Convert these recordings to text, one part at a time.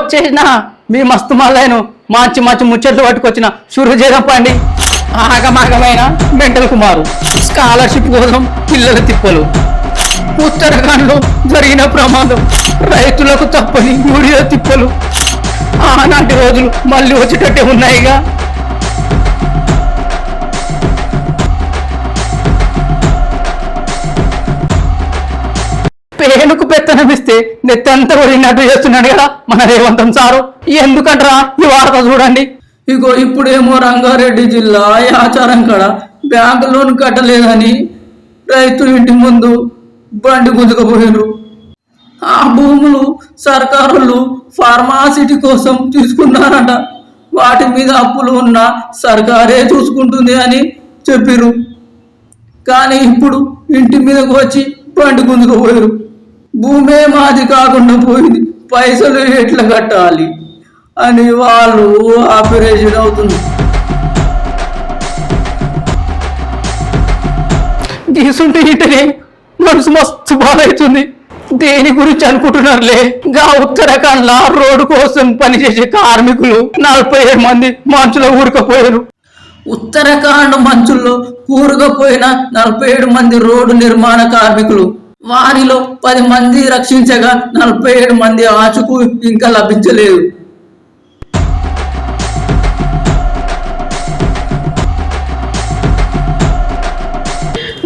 వచ్చేసిన మీ మస్తు మళ్ళాను మంచి మంచి ముచ్చట్లు పట్టుకొచ్చిన షురు చేద్దాం పండి. ఆగమాగమైన మెంటల్ కుమారు స్కాలర్షిప్ కోసం పిల్లల తిప్పలు, ఉత్తరాఖండ్లో జరిగిన ప్రమాదం, రైతులకు తప్పని యూరియా తిప్పలు. ఆనాటి రోజులు మళ్ళీ వచ్చేటట్టే ఉన్నాయిగా. పేనుకు పెత్తనమిస్తే నెత్తంతా కొడినట్టు చేస్తున్నాడు కదా మన రేవంతం సారు. ఎందుకంటారా ఈ వార్త చూడండి. ఇగో ఇప్పుడేమో రంగారెడ్డి జిల్లా ఆచారం కాడ బ్యాంకు లోన్ కట్టలేదని రైతులు ఇంటి ముందు బండి గుంజుకపోయారు. ఆ భూములు సర్కారులు ఫార్మాసిటీ కోసం తీసుకున్నారట. వాటి మీద అప్పులు ఉన్న సర్కారే చూసుకుంటుంది అని చెప్పిరు. కానీ ఇప్పుడు ఇంటి మీదకు వచ్చి బండి గుంజుకుపోయారు. భూమే మాది కాకుండా పోయింది, పైసలు ఎట్లా కట్టాలి అని వాళ్ళు ఆపరేషన్ అవుతుంది. తీసుంటే ఇంటనే మనసు మస్తు బాధవుతుంది. దేని గురించి అనుకుంటున్నారులే. గా ఉత్తరాఖండ్ లో రోడ్డు కోసం పనిచేసే కార్మికులు 47 మంది మంచులో ఊరుకపోయారు. ఉత్తరాఖండ్ మంచుల్లో కూరుకుపోయిన 47 మంది రోడ్డు నిర్మాణ కార్మికులు, వారిలో 10 మంది రక్షించగా 47 మంది ఆచూకు ఇంకా లభించలేదు.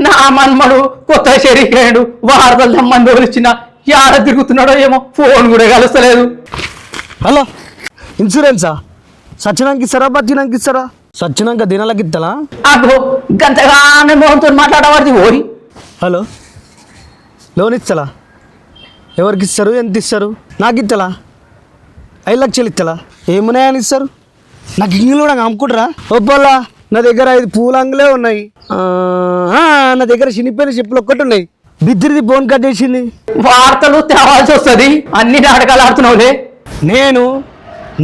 నా మన్మడు కొత్త శరీరాడు వార్తలు సంబంధం వచ్చిన యాడ తిరుగుతున్నాడో ఏమో, ఫోన్ కూడా కలుస్తలేదు. హలో, ఇన్సూరెన్సా? సచ్చినానికి ఇస్తారా బతినానికి ఇస్తారా? సచ్చినాక దినాలకి ఇస్తారా? అగో గంతగానే మోహన్తో మాట్లాడవాడిది ఓరి. హలో, లోన్ ఇస్తలా? ఎవరికి ఇస్తారు? ఎంత ఇస్తారు? నాకు ఇస్తలా? 5 లక్షలు ఇస్తలా? ఏమున్నాయని ఇస్తారు? నాకు ఇంగిలు కూడా అమ్ముకుంటారా? ఒప్పల్లా నా దగ్గర 5 పూలంగులే ఉన్నాయి. నా దగ్గర చినిపోయిన చెప్పులు ఒక్కటి ఉన్నాయి. బిద్దిరిది ఫోన్ కట్ చేసింది. వార్తలు తేవాల్సి వస్తుంది. అన్ని నాటకాలు ఆడుతున్నావులే. నేను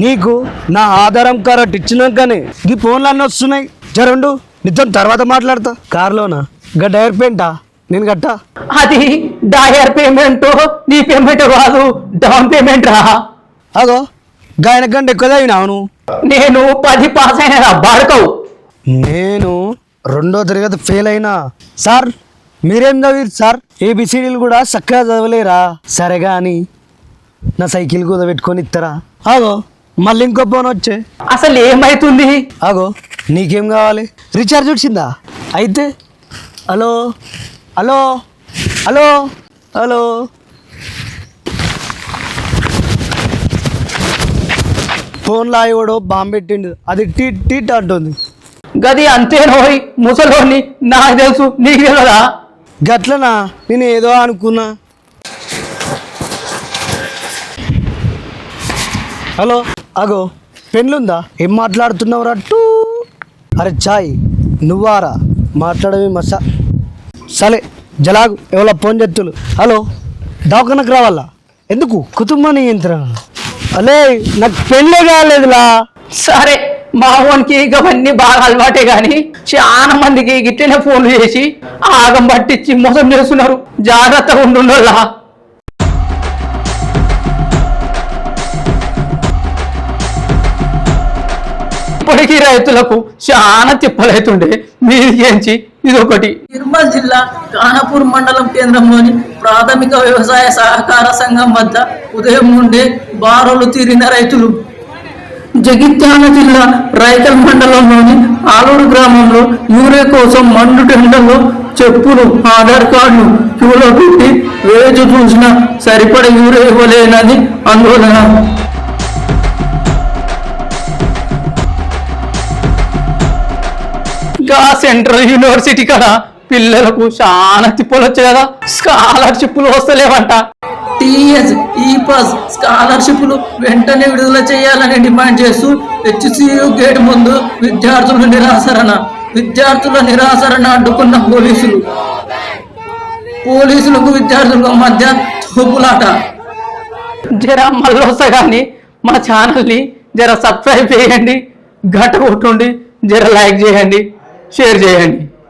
నీకు నా ఆధారం కార్డు ఇచ్చినాకనే ఈ ఫోన్లు అన్నీ వస్తున్నాయి. జరండు నిజం తర్వాత మాట్లాడతా. కార్లోనా గా డైర్ పెయింటా నేను గట్టా? అది డయర్ పేమెంట్, నీ పేమెంట్ కాదు, డౌన్ పేమెంట్ రా. అగో గాయన కంటే ఎక్కువ చదివినావు. నేను 10 పాస్ అయినా బాడుకోవు. నేను 2వ తరగతి ఫెయిల్ అయినా. సార్ మీరేం చదివారు సార్? ఏబిసిడీలు కూడా చక్కగా చదవలేరా? సరేగా అని నా సైకిల్ కూడా పెట్టుకొని ఇస్తారా? ఆగో మళ్ళీ ఇంకో ఫోన్ వచ్చే. అసలు ఏమైతుంది? ఆగో నీకేం కావాలి? రీఛార్జ్ వచ్చిందా? అయితే హలో హలో హలో హలో ఫోన్లో ఇవ్వడో బాంబు పెట్టిండు, అది టీట్ టీట్ అంటుంది. గది అంతేనోయ్ ముసలోని, నాకు తెలుసు నీకు తెలియదా? గట్లనా? నేను ఏదో అనుకున్నా. హలో అగో పెన్లుందా? ఏం మాట్లాడుతున్నావు రట్టు? అరే చాయ్ నువ్వారా మాట్లాడవి మసా? సరే జలాగు ఎవరో ఫోన్ చేతులు. హలో దవాఖానకు రావాలా? ఎందుకు? కుటుంబ నియంత్రణ. అలే నాకు పెళ్ళే కాలేదులా. సరే మా ఫోన్కి ఇవన్నీ బాగా అలవాటే గాని చాలా మందికి గిట్లనే ఫోన్లు చేసి ఆగం పట్టించి మోసం చేస్తున్నారు. జాగ్రత్తగా ఉండుండోళ్ళ. ఇప్పటికీ రైతులకు చాలా తిప్పలైతుండే, మీరు ఏంచి ఇదొకటి. నిర్మల్ జిల్లా ఖానాపూర్ మండలం కేంద్రంలోని ప్రాథమిక వ్యవసాయ సహకార సంఘం వద్ద ఉదయం నుండే బారులు తీరిన రైతులు. జగిత్యాల జిల్లా రైకల్ మండలంలోని ఆలూరు గ్రామంలో యూరియా కోసం మండు టెండర్లో చెప్పులు, ఆధార్ కార్డులు క్యూలో పెట్టి వేచి చూసిన సరిపడ యూరియా ఇవ్వలేనని ఆందోళన. ఇంకా సెంట్రల్ యూనివర్సిటీ కదా పిల్లలకు చాలా తిప్పులు వచ్చాయి కదా, స్కాలర్షిప్లు వస్తలేవంట. టీఎస్ ఈపాస్ స్కాలర్షిప్లు వెంటనే విడుదల చేయాలని డిమాండ్ చేస్తూ హెచ్సియు గేట్ ముందు విద్యార్థుల నిరాశరణ అడ్డుకున్న పోలీసులకు విద్యార్థులకు మధ్య తోపులాట. జర మళ్ళొస్తా కానీ మా ఛానల్ని జర సబ్స్క్రైబ్ చేయండి, గంట కొట్టండి, జర లైక్ చేయండి, షేర్ చేయండి.